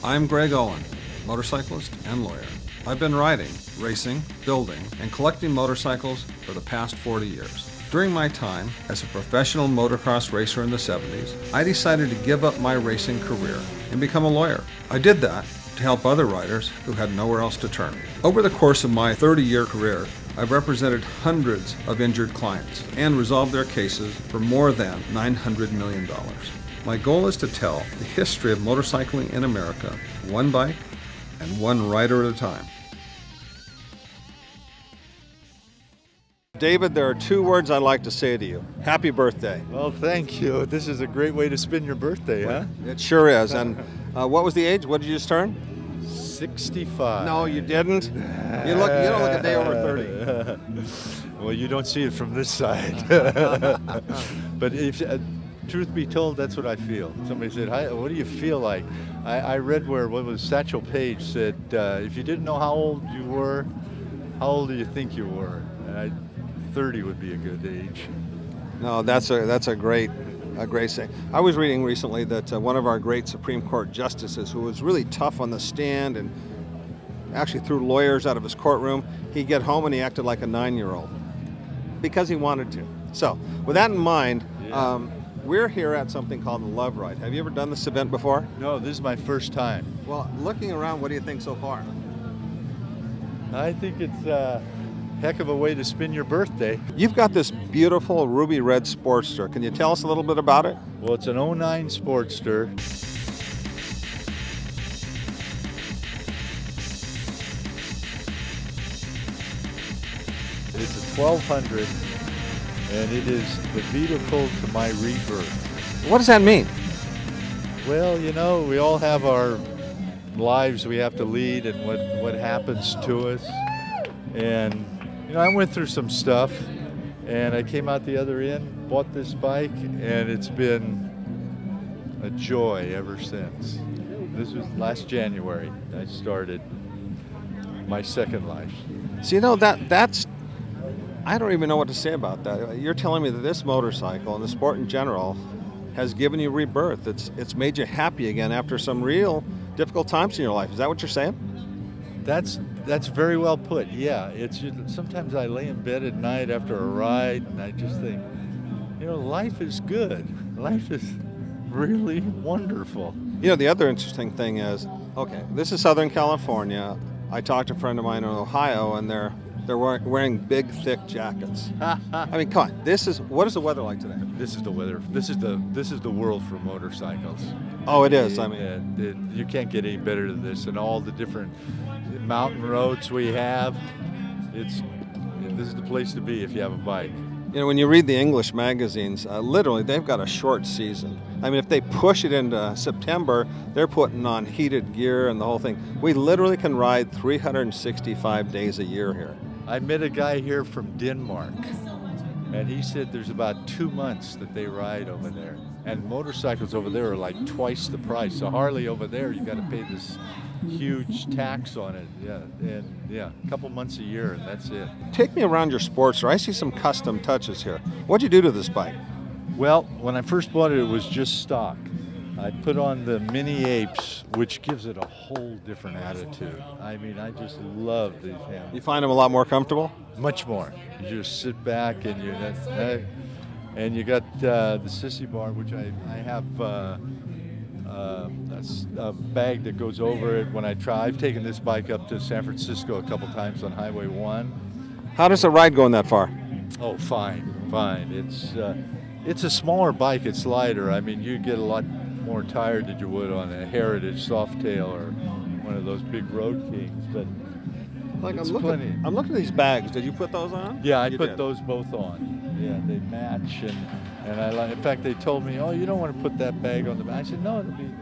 I'm Greg Owen, motorcyclist and lawyer. I've been riding, racing, building, and collecting motorcycles for the past 40 years. During my time as a professional motocross racer in the 70s, I decided to give up my racing career and become a lawyer. I did that to help other riders who had nowhere else to turn. Over the course of my 30-year career, I've represented hundreds of injured clients and resolved their cases for more than $900 million. My goal is to tell the history of motorcycling in America, one bike and one rider at a time. David, there are two words I'd like to say to you. Happy birthday. Well, thank you. This is a great way to spend your birthday, huh? It sure is. And what was the age? What did you just turn? 65. No, you didn't. You don't look a day over 30. Well, you don't see it from this side. But if truth be told, that's what I feel. Somebody said, "Hi, what do you feel like?" I read where Satchel Paige said, if you didn't know how old you were, how old do you think you were? And 30 would be a good age. No, that's a great saying. I was reading recently that one of our great Supreme Court justices, who was really tough on the stand and actually threw lawyers out of his courtroom, he'd get home and he acted like a 9-year-old because he wanted to. So, with that in mind, we're here at something called the Love Ride. Have you ever done this event before? No, this is my first time. Well, looking around, what do you think so far? I think it's a heck of a way to spend your birthday. You've got this beautiful ruby red Sportster. Can you tell us a little bit about it? Well, it's an 09 Sportster. It's a 1200, and it is the vehicle to my rebirth. What does that mean? Well, you know, we all have our lives we have to lead and what happens to us. And, you know, I went through some stuff, and I came out the other end, bought this bike, and it's been a joy ever since. This was last January I started my second life. So, you know, that's I don't even know what to say about that. You're telling me that this motorcycle and the sport in general has given you rebirth. It's made you happy again after some real difficult times in your life. Is that what you're saying? That's very well put. Yeah, it's sometimes I lay in bed at night after a ride and I just think, you know, life is good. Life is really wonderful. You know, the other interesting thing is, okay, this is Southern California. I talked to a friend of mine in Ohio, and they're wearing big, thick jackets. I mean, come on. What is the weather like today? This is the weather. This is the world for motorcycles. Oh, it is. I mean, you can't get any better than this, and all the different mountain roads we have. This is the place to be if you have a bike. You know, when you read the English magazines, literally they've got a short season. I mean, if they push it into September, they're putting on heated gear and the whole thing. We literally can ride 365 days a year here. I met a guy here from Denmark, and he said there's about 2 months that they ride over there. And motorcycles over there are like twice the price. So Harley over there, you got to pay this huge tax on it. Yeah, a couple months a year, and that's it. Take me around your Sportster. I see some custom touches here. What'd you do to this bike? Well, when I first bought it, it was just stock. I put on the Mini Apes, which gives it a whole different attitude. I mean, I just love these handles. You find them a lot more comfortable? Much more. You just sit back and you got the sissy bar, which I have a bag that goes over it when I try. I've taken this bike up to San Francisco a couple times on Highway 1. How does the ride going that far? Oh, fine. It's a smaller bike. It's lighter. I mean, you get a lot more tired than you would on a Heritage Softail or one of those big Road Kings, but like I'm looking at these bags. Did you put those on? Yeah, I put those both on. Yeah, they match, and in fact, they told me, "Oh, you don't want to put that bag on the back." I said, "No, it'll be,"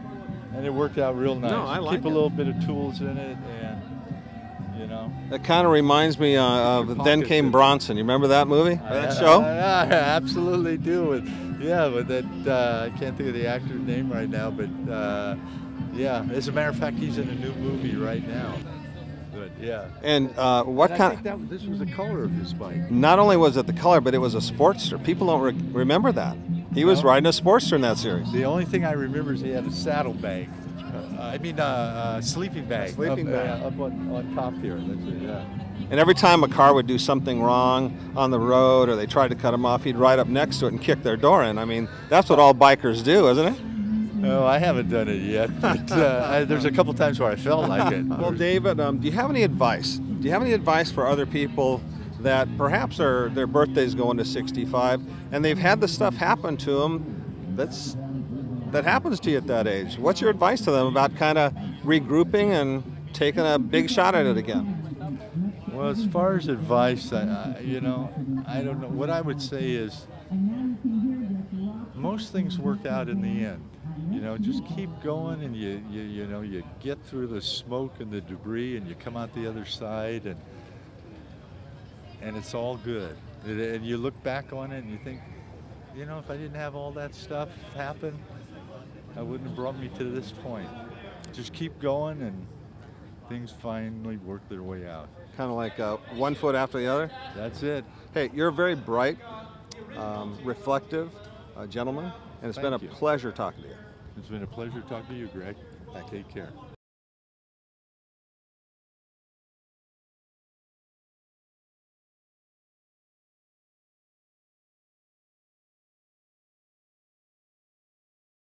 and it worked out real nice. No, I like Keep a little bit of tools in it, and you know. It kind of reminds me of Then Came Bronson. You remember that movie? That show? I absolutely do. But that I can't think of the actor's name right now, but yeah. As a matter of fact, he's in a new movie right now. But yeah. And this was the color of this bike. Not only was it the color, but it was a Sportster. People don't remember that. He was riding a Sportster in that series. The only thing I remember is he had a saddlebag Sleeping bag. Sleeping bag. Up on top here. That's it, yeah. And every time a car would do something wrong on the road or they tried to cut him off, he'd ride up next to it and kick their door in. I mean, that's what all bikers do, isn't it? No, I haven't done it yet, but there's a couple times where I felt like it. Well, David, do you have any advice? Do you have any advice for other people that perhaps their birthday's going to 65 and they've had the stuff happen to them that happens to you at that age? What's your advice to them about kind of regrouping and taking a big shot at it again? Well, as far as advice, I don't know. What I would say is most things work out in the end. Just keep going, and you get through the smoke and the debris, and you come out the other side, and it's all good. And you look back on it, and you think, if I didn't have all that stuff happen, I wouldn't have brought me to this point. Just keep going, and things finally work their way out. Kind of like one foot after the other? That's it. Hey, you're a very bright, reflective gentleman, and it's been a pleasure talking to you. It's been a pleasure talking to you, Greg. Take care.